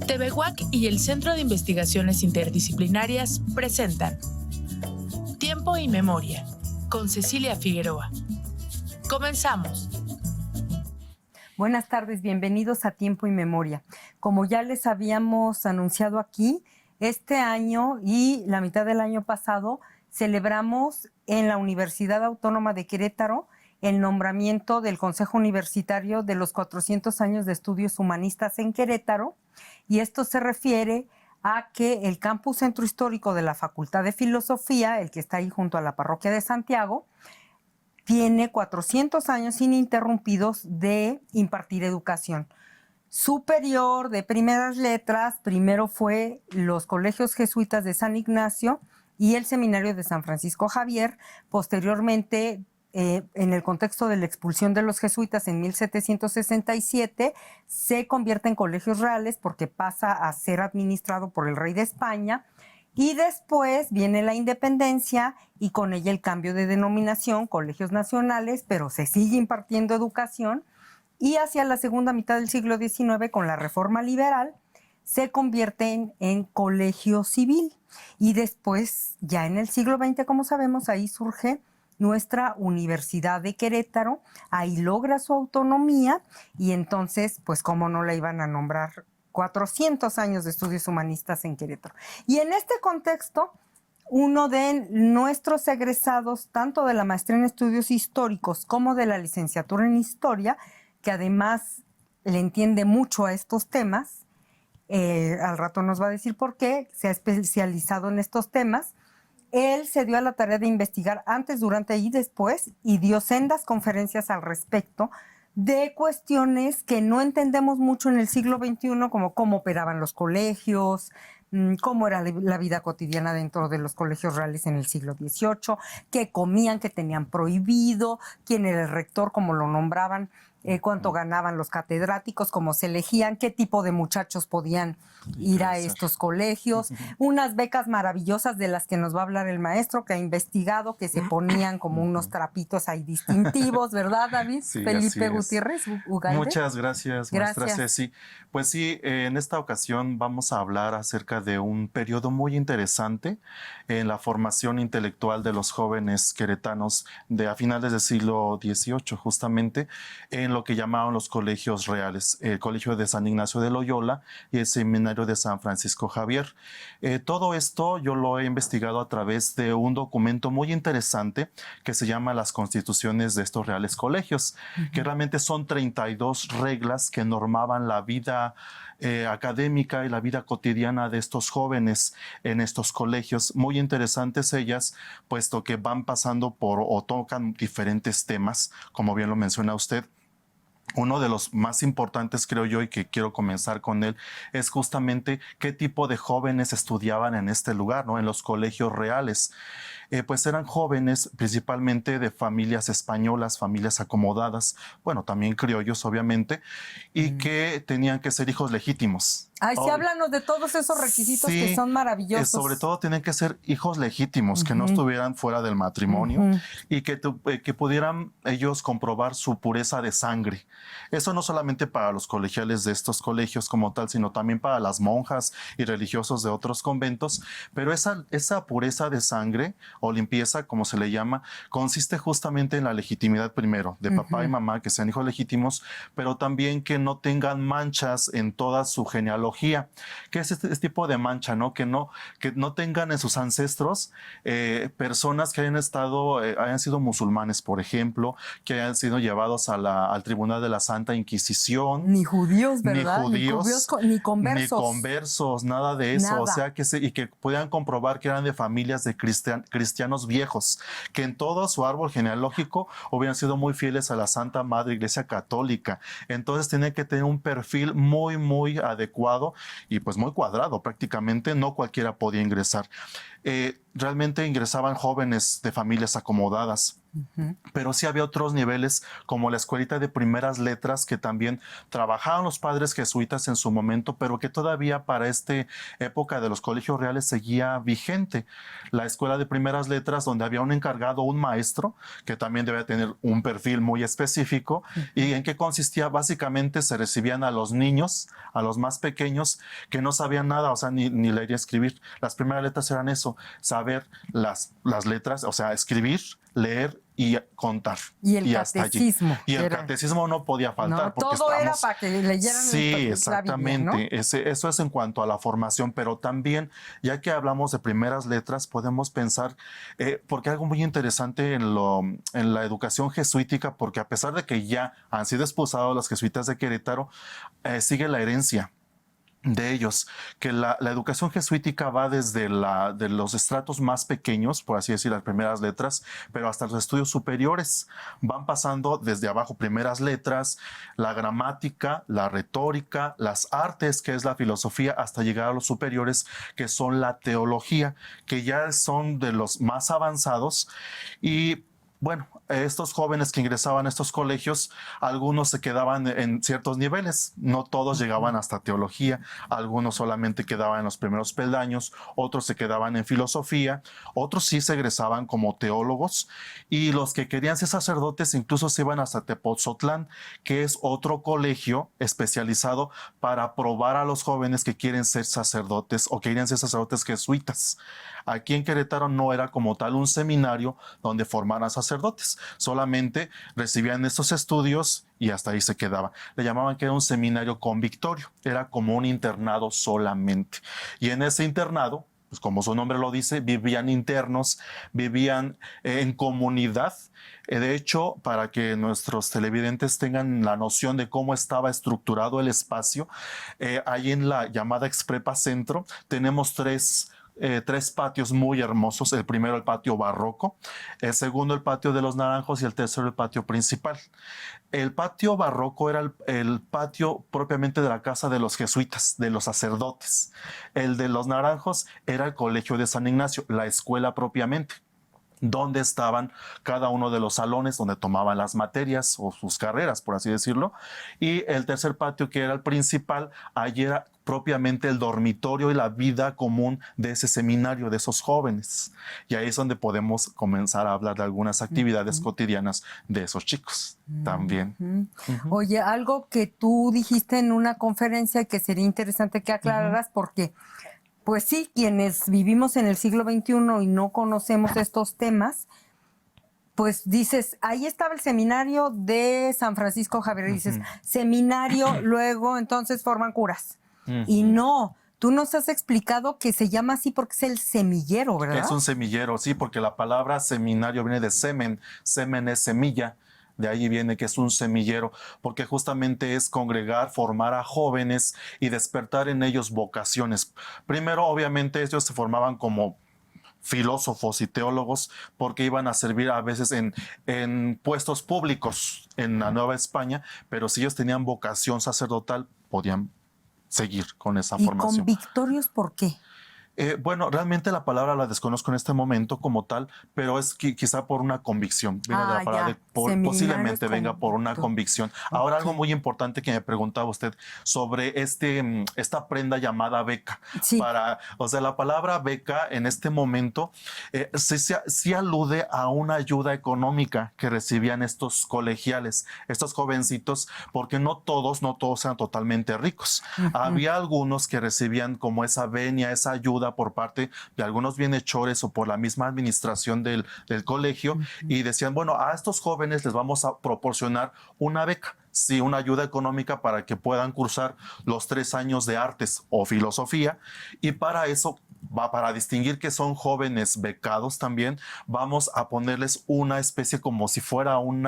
TVWAC y el Centro de Investigaciones Interdisciplinarias presentan Tiempo y Memoria, con Cecilia Figueroa. Comenzamos. Buenas tardes, bienvenidos a Tiempo y Memoria. Como ya les habíamos anunciado aquí, este año y la mitad del año pasado celebramos en la Universidad Autónoma de Querétaro el nombramiento del Consejo Universitario de los 400 años de estudios humanistas en Querétaro, y esto se refiere a que el campus centro histórico de la Facultad de Filosofía, el que está ahí junto a la parroquia de Santiago, tiene 400 años ininterrumpidos de impartir educación superior, de primeras letras. Primero fue los colegios jesuitas de San Ignacio y el seminario de San Francisco Javier. Posteriormente, en el contexto de la expulsión de los jesuitas en 1767, se convierte en colegios reales porque pasa a ser administrado por el rey de España. Y después viene la independencia y con ella el cambio de denominación, colegios nacionales, pero se sigue impartiendo educación. Y hacia la segunda mitad del siglo XIX, con la Reforma Liberal, se convierten en colegio civil. Y después, ya en el siglo XX, como sabemos, ahí surge nuestra Universidad de Querétaro, ahí logra su autonomía y entonces, pues cómo no la iban a nombrar 400 años de estudios humanistas en Querétaro. Y en este contexto, uno de nuestros egresados, tanto de la maestría en estudios históricos como de la licenciatura en historia, que además le entiende mucho a estos temas, al rato nos va a decir por qué, se ha especializado en estos temas. Él se dio a la tarea de investigar antes, durante y después y dio sendas conferencias al respecto de cuestiones que no entendemos mucho en el siglo XXI, como cómo operaban los colegios, cómo era la vida cotidiana dentro de los colegios reales en el siglo XVIII, qué comían, qué tenían prohibido, quién era el rector, cómo lo nombraban, cuánto ganaban los catedráticos, cómo se elegían, qué tipo de muchachos podían ir a estos colegios, unas becas maravillosas de las que nos va a hablar el maestro, que ha investigado, que se ponían como unos trapitos ahí distintivos, ¿verdad, David? Sí, Felipe Gutiérrez Ugalde. Muchas gracias, maestra Ceci. Pues sí, en esta ocasión vamos a hablar acerca de un periodo muy interesante en la formación intelectual de los jóvenes queretanos a finales del siglo XVIII, justamente en lo que llamaban los colegios reales, el Colegio de San Ignacio de Loyola y el Seminario de San Francisco Javier. Todo esto yo lo he investigado a través de un documento muy interesante que se llama Las Constituciones de estos reales colegios, que realmente son 32 reglas que normaban la vida académica y la vida cotidiana de estos jóvenes en estos colegios. Muy interesantes ellas, puesto que van pasando por o tocan diferentes temas, como bien lo menciona usted. Uno de los más importantes, creo yo, y que quiero comenzar con él, es justamente qué tipo de jóvenes estudiaban en este lugar, ¿no? En los colegios reales. Pues eran jóvenes principalmente de familias españolas, familias acomodadas, bueno, también criollos, obviamente, y que tenían que ser hijos legítimos. Ay, sí, háblanos de todos esos requisitos, sí, que son maravillosos. Sobre todo tienen que ser hijos legítimos, que no estuvieran fuera del matrimonio y que pudieran ellos comprobar su pureza de sangre. Eso no solamente para los colegiales de estos colegios como tal, sino también para las monjas y religiosos de otros conventos. Pero esa pureza de sangre o limpieza, como se le llama, consiste justamente en la legitimidad primero de papá y mamá, que sean hijos legítimos, pero también que no tengan manchas en toda su genealogía. ¿Qué es este tipo de mancha, no? Que no tengan en sus ancestros personas que hayan sido musulmanes, por ejemplo, que hayan sido llevados al tribunal de la Santa Inquisición. Ni judíos, ¿verdad? Ni conversos. Ni conversos. Nada de eso. Nada. O sea, y que puedan comprobar que eran de familias de cristianos viejos, que en todo su árbol genealógico hubieran sido muy fieles a la Santa Madre Iglesia Católica. Entonces tienen que tener un perfil muy, muy adecuado y pues muy cuadrado prácticamente. No cualquiera podía ingresar. Realmente ingresaban jóvenes de familias acomodadas. Pero sí había otros niveles, como la escuelita de primeras letras, que también trabajaban los padres jesuitas en su momento, pero que todavía para esta época de los colegios reales seguía vigente. La escuela de primeras letras, donde había un encargado, un maestro, que también debía tener un perfil muy específico. ¿Y en qué consistía? Básicamente se recibían a los niños, a los más pequeños, que no sabían nada, o sea, ni leer y escribir. Las primeras letras eran eso, saber las letras, o sea, escribir, leer y contar. Y el catecismo. Y el catecismo no podía faltar. No, todo era para que leyeran. Sí, exactamente. ¿no? Eso es en cuanto a la formación, pero también, ya que hablamos de primeras letras, podemos pensar, porque algo muy interesante en la educación jesuítica, porque a pesar de que ya han sido expulsados los jesuitas de Querétaro, sigue la herencia de ellos, que la educación jesuítica va desde de los estratos más pequeños, por así decir, las primeras letras, pero hasta los estudios superiores. Van pasando desde abajo primeras letras, la gramática, la retórica, las artes, que es la filosofía, hasta llegar a los superiores, que son la teología, que ya son de los más avanzados. Y bueno, estos jóvenes que ingresaban a estos colegios, algunos se quedaban en ciertos niveles, no todos llegaban hasta teología, algunos solamente quedaban en los primeros peldaños, otros se quedaban en filosofía, otros sí se egresaban como teólogos, y los que querían ser sacerdotes incluso se iban hasta Tepoztlán, que es otro colegio especializado para probar a los jóvenes que quieren ser sacerdotes o que quieren ser sacerdotes jesuitas. Aquí en Querétaro no era como tal un seminario donde formaran sacerdotes, solamente recibían estos estudios y hasta ahí se quedaba. Le llamaban que era un seminario convictorio, era como un internado solamente. Y en ese internado, pues como su nombre lo dice, vivían internos, vivían en comunidad. De hecho, para que nuestros televidentes tengan la noción de cómo estaba estructurado el espacio, ahí en la llamada Exprepa Centro tenemos tres patios muy hermosos. El primero, el patio barroco, el segundo, el patio de los naranjos, y el tercero, el patio principal. El patio barroco era el patio propiamente de la casa de los jesuitas, de los sacerdotes. El de los naranjos era el colegio de San Ignacio, la escuela propiamente, donde estaban cada uno de los salones donde tomaban las materias o sus carreras, por así decirlo. Y el tercer patio, que era el principal, allí era propiamente el dormitorio y la vida común de ese seminario, de esos jóvenes. Y ahí es donde podemos comenzar a hablar de algunas actividades cotidianas de esos chicos también. Oye, algo que tú dijiste en una conferencia que sería interesante que aclararas, porque pues sí, quienes vivimos en el siglo XXI y no conocemos estos temas, pues dices, ahí estaba el seminario de San Francisco Javier, dices, seminario, luego entonces forman curas. Y no, tú nos has explicado que se llama así porque es el semillero, ¿verdad? Es un semillero, sí, porque la palabra seminario viene de semen, semen es semilla. De ahí viene que es un semillero, porque justamente es congregar, formar a jóvenes y despertar en ellos vocaciones. Primero, obviamente, ellos se formaban como filósofos y teólogos porque iban a servir a veces en puestos públicos en la Nueva España, pero si ellos tenían vocación sacerdotal, podían seguir con esa formación. ¿Y convictorios por qué? Bueno, realmente la palabra la desconozco en este momento como tal, pero es quizá por una convicción. Viene de la palabra posiblemente venga por una convicción. Ahora, algo muy importante que me preguntaba usted sobre esta prenda llamada beca. Sí. O sea, la palabra beca en este momento sí alude a una ayuda económica que recibían estos colegiales, estos jovencitos, porque no todos eran totalmente ricos. Había algunos que recibían como esa venia, esa ayuda por parte de algunos bienhechores o por la misma administración del colegio, y decían, bueno, a estos jóvenes les vamos a proporcionar una beca, sí, una ayuda económica para que puedan cursar los 3 años de artes o filosofía, y para eso, para distinguir que son jóvenes becados también, vamos a ponerles una especie como si fuera un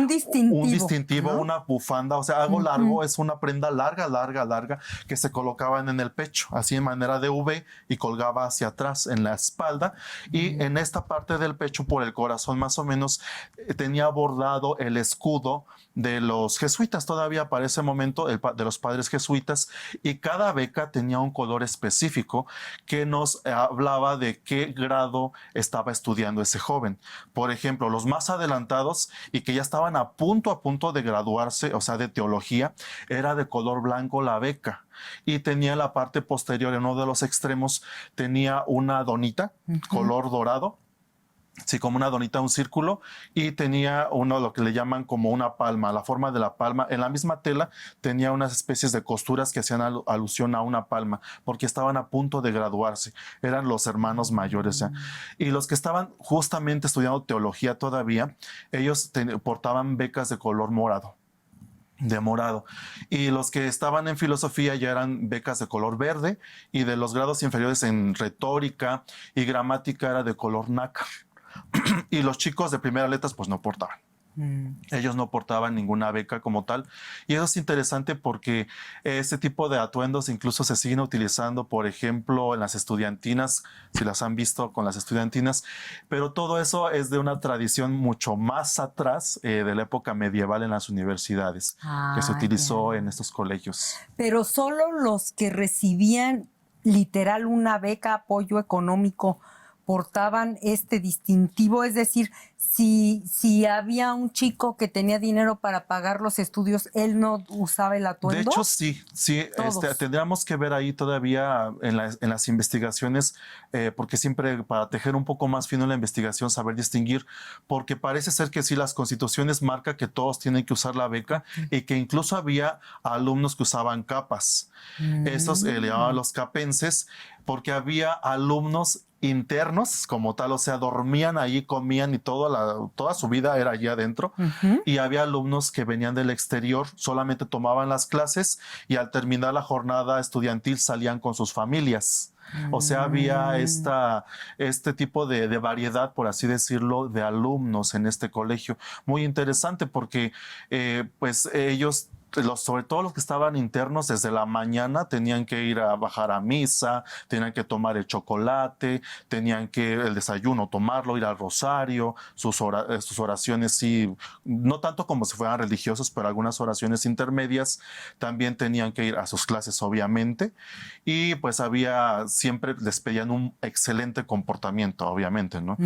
distintivo, ¿no? Una bufanda, o sea, algo largo, es una prenda larga que se colocaban en el pecho, así en manera de V, y colgaba hacia atrás en la espalda, y en esta parte del pecho, por el corazón más o menos, tenía bordado el escudo de los jesuitas, todavía para ese momento de los padres jesuitas, y cada beca tenía un color específico que que nos hablaba de qué grado estaba estudiando ese joven. Por ejemplo, los más adelantados y que ya estaban a punto de graduarse, o sea, de teología, era de color blanco la beca y tenía la parte posterior, en uno de los extremos, tenía una donita, color dorado. Sí, como una donita, un círculo, y tenía uno lo que le llaman como una palma, la forma de la palma. En la misma tela tenía unas especies de costuras que hacían alusión a una palma, porque estaban a punto de graduarse. Eran los hermanos mayores ya. Y los que estaban justamente estudiando teología todavía, ellos portaban becas de color morado. De morado. Y los que estaban en filosofía ya eran becas de color verde, y de los grados inferiores en retórica y gramática era de color nácar. Y los chicos de primeras letras pues no portaban. Ellos no portaban ninguna beca como tal. Y eso es interesante porque este tipo de atuendos incluso se siguen utilizando, por ejemplo, en las estudiantinas, si las han visto con las estudiantinas. Pero todo eso es de una tradición mucho más atrás, de la época medieval en las universidades, que se utilizó en estos colegios. Pero solo los que recibían literal una beca, apoyo económico, portaban este distintivo, es decir, si había un chico que tenía dinero para pagar los estudios, él no usaba el atuendo. De hecho, sí, tendríamos que ver ahí todavía en las investigaciones, porque siempre para tejer un poco más fino la investigación, saber distinguir, porque parece ser que sí, las constituciones marcan que todos tienen que usar la beca y que incluso había alumnos que usaban capas. Estos le llamaban los capenses, porque había alumnos internos como tal, o sea, dormían ahí, comían y toda su vida era allí adentro. Y había alumnos que venían del exterior, solamente tomaban las clases y al terminar la jornada estudiantil salían con sus familias. O sea, había este tipo de variedad, por así decirlo, de alumnos en este colegio. Muy interesante porque pues ellos, sobre todo los que estaban internos, desde la mañana tenían que ir a bajar a misa, tenían que tomar el chocolate, tenían que el desayuno tomarlo, ir al rosario, sus oraciones, sí, no tanto como si fueran religiosos, pero algunas oraciones intermedias. También tenían que ir a sus clases, obviamente, y pues siempre les pedían un excelente comportamiento, obviamente, ¿no?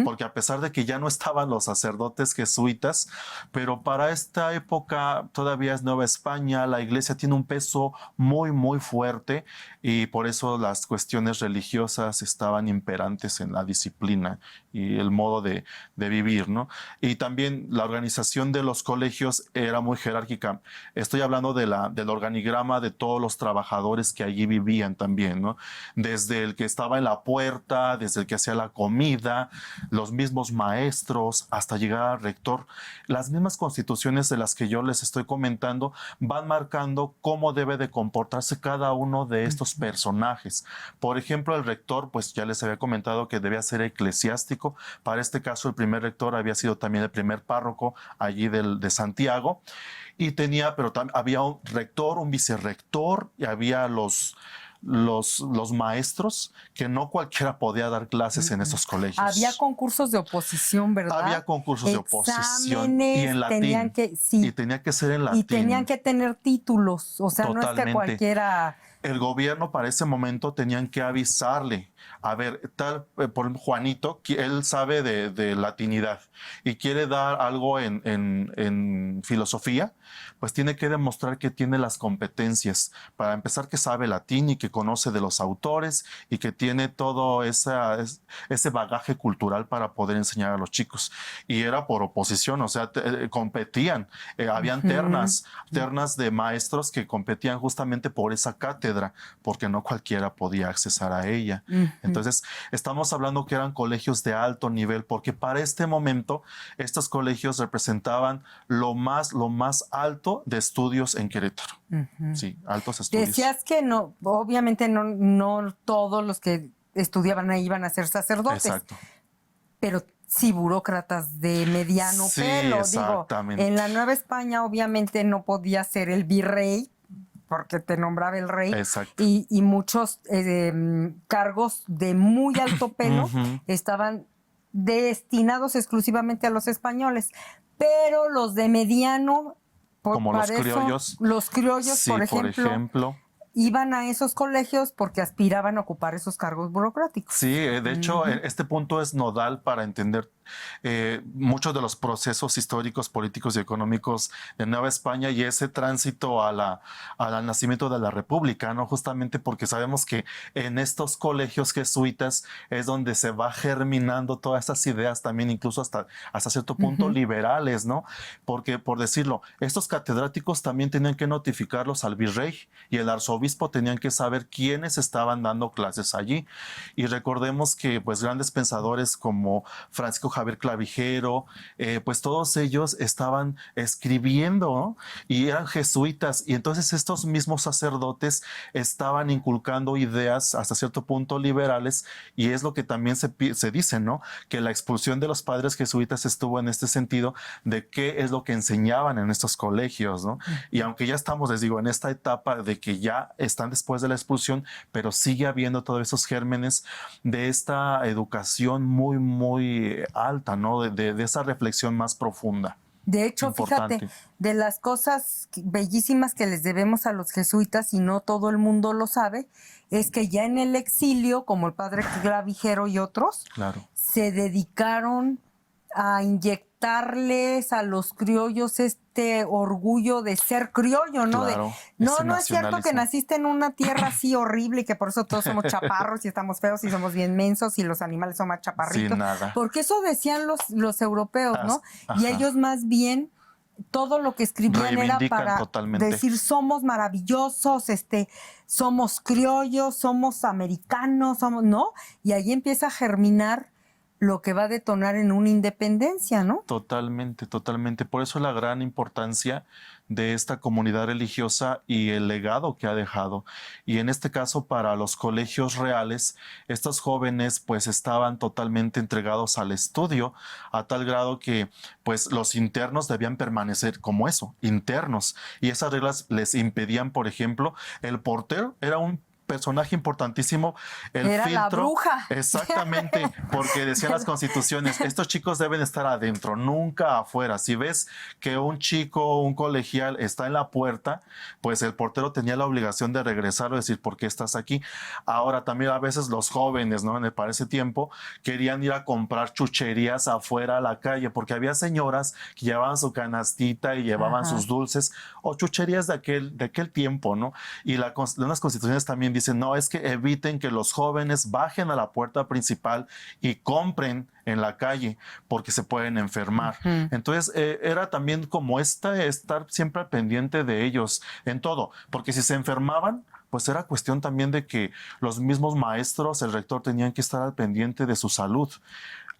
Porque a pesar de que ya no estaban los sacerdotes jesuitas, pero para esta época todavía es Nueva España, la iglesia tiene un peso muy, muy fuerte, y por eso las cuestiones religiosas estaban imperantes en la disciplina y el modo de vivir, ¿no? Y también la organización de los colegios era muy jerárquica. Estoy hablando del organigrama de todos los trabajadores que allí vivían también, ¿no? Desde el que estaba en la puerta, desde el que hacía la comida, los mismos maestros, hasta llegar al rector. Las mismas constituciones de las que yo les estoy comentando van marcando cómo debe de comportarse cada uno de estos personajes. Por ejemplo, el rector, pues ya les había comentado que debía ser eclesiástico. Para este caso, el primer rector había sido también el primer párroco allí de Santiago, y pero había un rector, un vicerrector, y había los maestros, que no cualquiera podía dar clases en esos colegios. Había concursos de oposición, ¿verdad? Había concursos de oposición y en latín. Y tenía que ser en latín. Y tenían que tener títulos, o sea, Totalmente. No es que cualquiera... El gobierno para ese momento tenían que avisarle, a ver, por ejemplo, Juanito, él sabe de latinidad y quiere dar algo en filosofía, pues tiene que demostrar que tiene las competencias. Para empezar, que sabe latín y que conoce de los autores y que tiene todo ese bagaje cultural para poder enseñar a los chicos. Y era por oposición, o sea, competían. Habían ternas de maestros que competían justamente por esa cátedra, porque no cualquiera podía accesar a ella. Entonces, estamos hablando que eran colegios de alto nivel, porque para este momento estos colegios representaban lo más alto de estudios en Querétaro. Sí, altos estudios. Decías que no, obviamente no todos los que estudiaban ahí iban a ser sacerdotes. Exacto. Pero sí, burócratas de mediano pelo. Exactamente. Digo, en la Nueva España obviamente no podía ser el virrey, porque te nombraba el rey. Exacto. Y muchos cargos de muy alto pelo estaban destinados exclusivamente a los españoles. Pero los de mediano, como los criollos. Los criollos, sí, por ejemplo, iban a esos colegios porque aspiraban a ocupar esos cargos burocráticos. Sí, de hecho, este punto es nodal para entender muchos de los procesos históricos, políticos y económicos de Nueva España y ese tránsito al nacimiento de la República, ¿no? Justamente porque sabemos que en estos colegios jesuitas es donde se va germinando todas esas ideas también, incluso hasta cierto punto liberales, ¿no? Porque, por decirlo, estos catedráticos también tenían que notificarlos al virrey y el arzobispo tenían que saber quiénes estaban dando clases allí. Y recordemos que pues grandes pensadores como Francisco Javier Clavijero, pues todos ellos estaban escribiendo, ¿no? Y eran jesuitas y entonces estos mismos sacerdotes estaban inculcando ideas hasta cierto punto liberales y es lo que también se dice, ¿no? Que la expulsión de los padres jesuitas estuvo en este sentido de qué es lo que enseñaban en estos colegios, ¿no? Y aunque ya estamos, les digo, en esta etapa de que ya están después de la expulsión, pero sigue habiendo todos esos gérmenes de esta educación muy, muy alta, ¿no? De esa reflexión más profunda. De hecho, Importante. fíjate, de las cosas bellísimas que les debemos a los jesuitas, y no todo el mundo lo sabe, es que ya en el exilio, como el padre Clavijero y otros, Claro. se dedicaron a inyectarles a los criollos este orgullo de ser criollo, ¿no? Claro, No es cierto que naciste en una tierra así horrible y que por eso todos somos chaparros y estamos feos y somos bien mensos y los animales son más chaparritos. Sin nada. Porque eso decían los europeos, ¿no? Ajá. Y ellos más bien todo lo que escribían era para totalmente. decir somos maravillosos, somos criollos, somos americanos, ¿no? Y ahí empieza a germinar lo que va a detonar en una independencia, ¿no? Totalmente, totalmente. Por eso la gran importancia de esta comunidad religiosa y el legado que ha dejado. Y en este caso, para los colegios reales, estos jóvenes pues estaban totalmente entregados al estudio, a tal grado que pues los internos debían permanecer como eso, internos. Y esas reglas les impedían, por ejemplo, el portero era un personaje importantísimo, el era filtro, la bruja. Exactamente, porque decían las constituciones, estos chicos deben estar adentro, nunca afuera. Si ves que un chico, un colegial está en la puerta, pues el portero tenía la obligación de regresarlo, decir, ¿por qué estás aquí? Ahora también a veces los jóvenes, ¿no? Para ese tiempo, querían ir a comprar chucherías afuera a la calle, porque había señoras que llevaban su canastita y llevaban sus dulces, o chucherías de aquel tiempo, ¿no? Y unas constituciones también dicen, no, es que eviten que los jóvenes bajen a la puerta principal y compren en la calle porque se pueden enfermar. Entonces era también como estar siempre al pendiente de ellos en todo, porque si se enfermaban, pues era cuestión también de que los mismos maestros, el rector, tenían que estar al pendiente de su salud.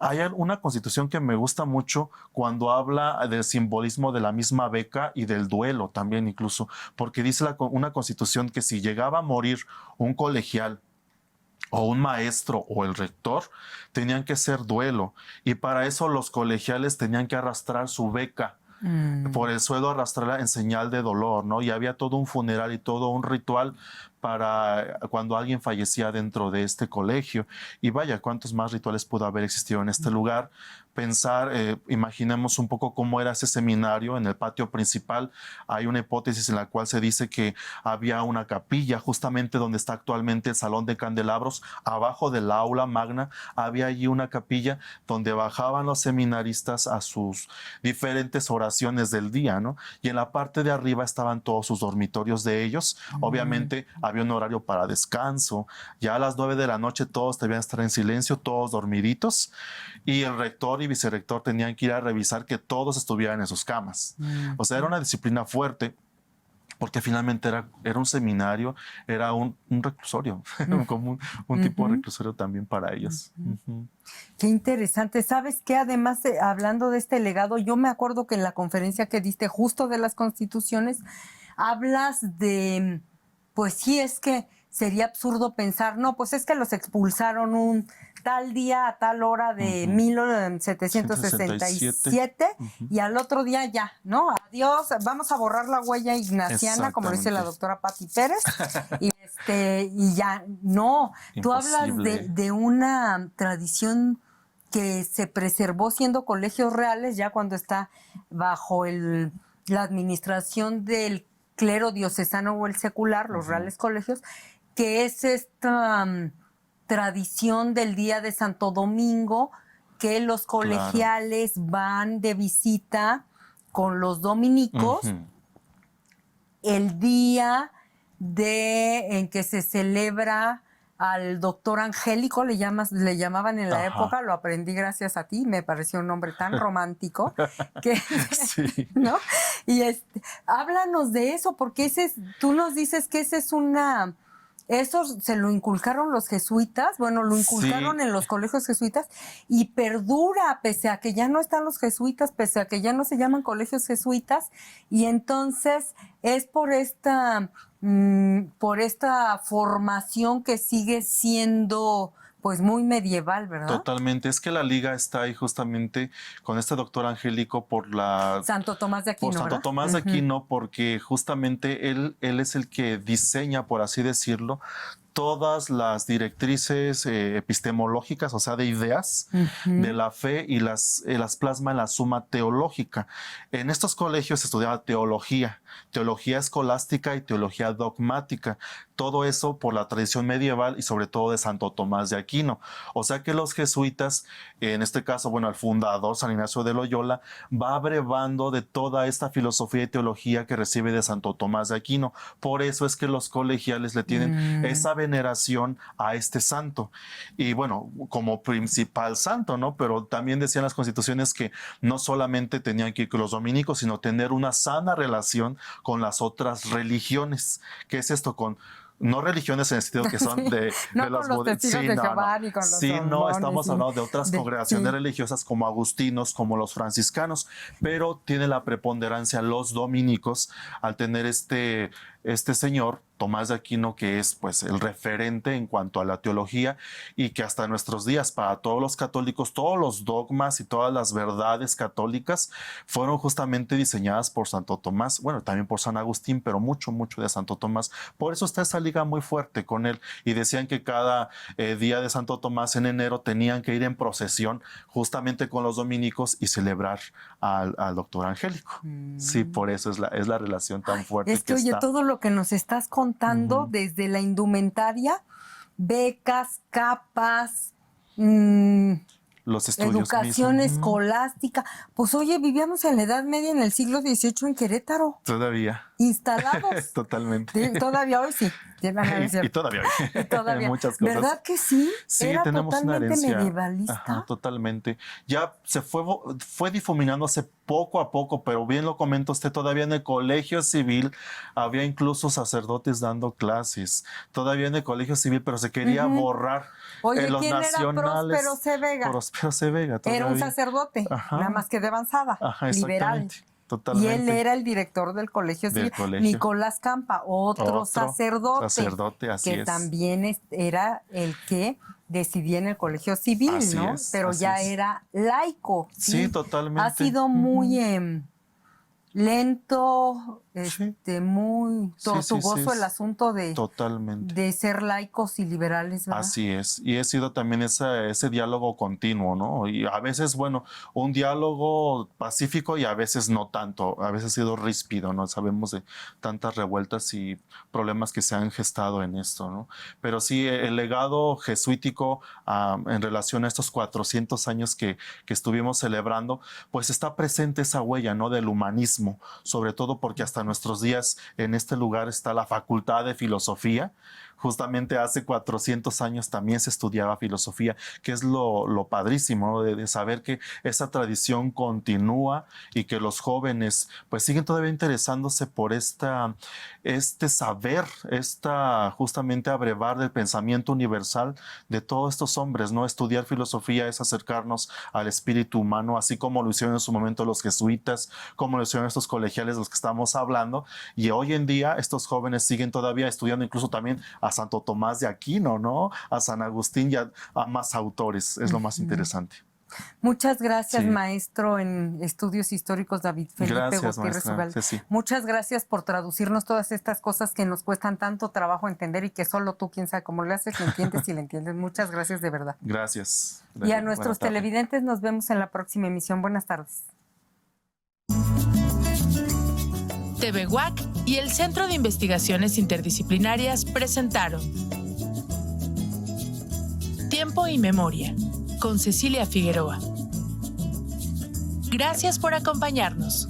Hay una constitución que me gusta mucho cuando habla del simbolismo de la misma beca y del duelo también incluso, porque dice una constitución que si llegaba a morir un colegial o un maestro o el rector, tenían que hacer duelo y para eso los colegiales tenían que arrastrar su beca por el suelo, arrastrarla en señal de dolor, ¿no? Y había todo un funeral y todo un ritual para cuando alguien fallecía dentro de este colegio. Y vaya, cuántos más rituales pudo haber existido en este lugar. Pensar, imaginemos un poco cómo era ese seminario en el patio principal. Hay una hipótesis en la cual se dice que había una capilla justamente donde está actualmente el Salón de Candelabros. Abajo del aula magna había allí una capilla donde bajaban los seminaristas a sus diferentes oraciones del día, ¿no? Y en la parte de arriba estaban todos sus dormitorios de ellos. Obviamente había un horario para descanso. Ya a las 9 de la noche todos debían estar en silencio, todos dormiditos. Y el rector y vicerrector tenían que ir a revisar que todos estuvieran en sus camas. O sea, era una disciplina fuerte, porque finalmente era un seminario, era un reclusorio, como un tipo de reclusorio también para ellos. Qué interesante. ¿Sabes qué? Además, hablando de este legado, yo me acuerdo que en la conferencia que diste justo de las constituciones, hablas de, pues sí, es que sería absurdo pensar, no, pues es que los expulsaron un tal día a tal hora de 1767 y al otro día ya, ¿no? Adiós, vamos a borrar la huella ignaciana, como dice la doctora Patti Pérez, y ya, no. Tú hablas de una tradición que se preservó siendo colegios reales ya cuando está bajo la administración del clero diocesano o el secular, los reales colegios, que es esta tradición del día de Santo Domingo, que los colegiales van de visita con los dominicos el día en que se celebra al doctor Angélico, le llamaban en la época, lo aprendí gracias a ti, me pareció un nombre tan romántico, que, sí. ¿no? Y háblanos de eso, porque tú nos dices que eso se lo inculcaron los jesuitas, lo inculcaron en los colegios jesuitas y perdura pese a que ya no están los jesuitas, pese a que ya no se llaman colegios jesuitas, y entonces es por esta formación que sigue siendo pues muy medieval, ¿verdad? Totalmente. Es que la liga está ahí justamente con este doctor Angélico por Santo Tomás de Aquino, por Santo Tomás de Aquino, porque justamente él es el que diseña, por así decirlo, todas las directrices epistemológicas, o sea, de ideas de la fe, y las plasma en la Suma Teológica. En estos colegios se estudiaba teología escolástica y teología dogmática. Todo eso por la tradición medieval y sobre todo de Santo Tomás de Aquino. O sea que los jesuitas, en este caso, el fundador San Ignacio de Loyola, va abrevando de toda esta filosofía y teología que recibe de Santo Tomás de Aquino. Por eso es que los colegiales le tienen esa veneración a este santo. Y como principal santo, ¿no? Pero también decían las constituciones que no solamente tenían que ir con los dominicos, sino tener una sana relación con las otras religiones. ¿Qué es esto? No religiones en el sentido que son de los testigos de Jehová ni con los mormones, estamos hablando de otras congregaciones religiosas como agustinos, como los franciscanos, pero tiene la preponderancia los dominicos al tener este señor Tomás de Aquino, que es pues el referente en cuanto a la teología, y que hasta nuestros días para todos los católicos, todos los dogmas y todas las verdades católicas fueron justamente diseñadas por Santo Tomás, también por San Agustín, pero mucho de Santo Tomás. Por eso está esa liga muy fuerte con él, y decían que cada día de Santo Tomás en enero tenían que ir en procesión justamente con los dominicos y celebrar al doctor Angélico. Sí, por eso es la relación tan fuerte. Es que oye, todo lo que nos estás contando, desde la indumentaria, becas, capas, los estudios educación escolástica. Pues oye, vivíamos en la Edad Media, en el siglo XVIII en Querétaro. Todavía. Instalados. Totalmente. Todavía hoy sí. Y todavía hoy. Todavía. Muchas cosas. ¿Verdad que sí? Sí, era tenemos totalmente una herencia medievalista. Ajá, totalmente. Ya se fue difuminándose poco a poco, pero bien lo comenta usted, todavía en el colegio civil había incluso sacerdotes dando clases. Todavía en el colegio civil, pero se quería borrar. Oye, los ¿quién nacionales, era Próspero C. Vega? Próspero C. Vega. Todavía. Era un sacerdote, nada más que de avanzada, liberal. Totalmente. Y él era el director del colegio civil. Nicolás Campa, otro sacerdote, así que también era el que decidía en el colegio civil, así ¿no? Pero ya era laico. Sí, totalmente. Ha sido muy lento, muy tortugoso el asunto de ser laicos y liberales, ¿verdad? Así es, y ha sido también ese diálogo continuo, ¿no? Y a veces, un diálogo pacífico y a veces no tanto, a veces ha sido ríspido, ¿no? Sabemos de tantas revueltas y problemas que se han gestado en esto, ¿no? Pero sí, el legado jesuítico en relación a estos 400 años que estuvimos celebrando, pues está presente esa huella, ¿no? Del humanismo, sobre todo porque hasta nuestros días en este lugar está la Facultad de Filosofía. Justamente hace 400 años también se estudiaba filosofía, que es lo padrísimo, ¿no? de saber que esa tradición continúa y que los jóvenes pues siguen todavía interesándose por este saber, justamente abrevar del pensamiento universal de todos estos hombres, ¿no? Estudiar filosofía es acercarnos al espíritu humano, así como lo hicieron en su momento los jesuitas, como lo hicieron estos colegiales de los que estamos hablando, y hoy en día estos jóvenes siguen todavía estudiando incluso también a Santo Tomás de Aquino, ¿no? A San Agustín y a más autores. Es lo más interesante. Muchas gracias, maestro en Estudios Históricos, David Felipe Gutiérrez Ugalde. Muchas gracias por traducirnos todas estas cosas que nos cuestan tanto trabajo entender y que solo tú, quién sabe cómo le haces, le entiendes y le entiendes. Muchas gracias de verdad. Gracias. Y a nuestros televidentes nos vemos en la próxima emisión. Buenas tardes. TV WAC y el Centro de Investigaciones Interdisciplinarias presentaron Tiempo y Memoria, con Cecilia Figueroa. Gracias por acompañarnos.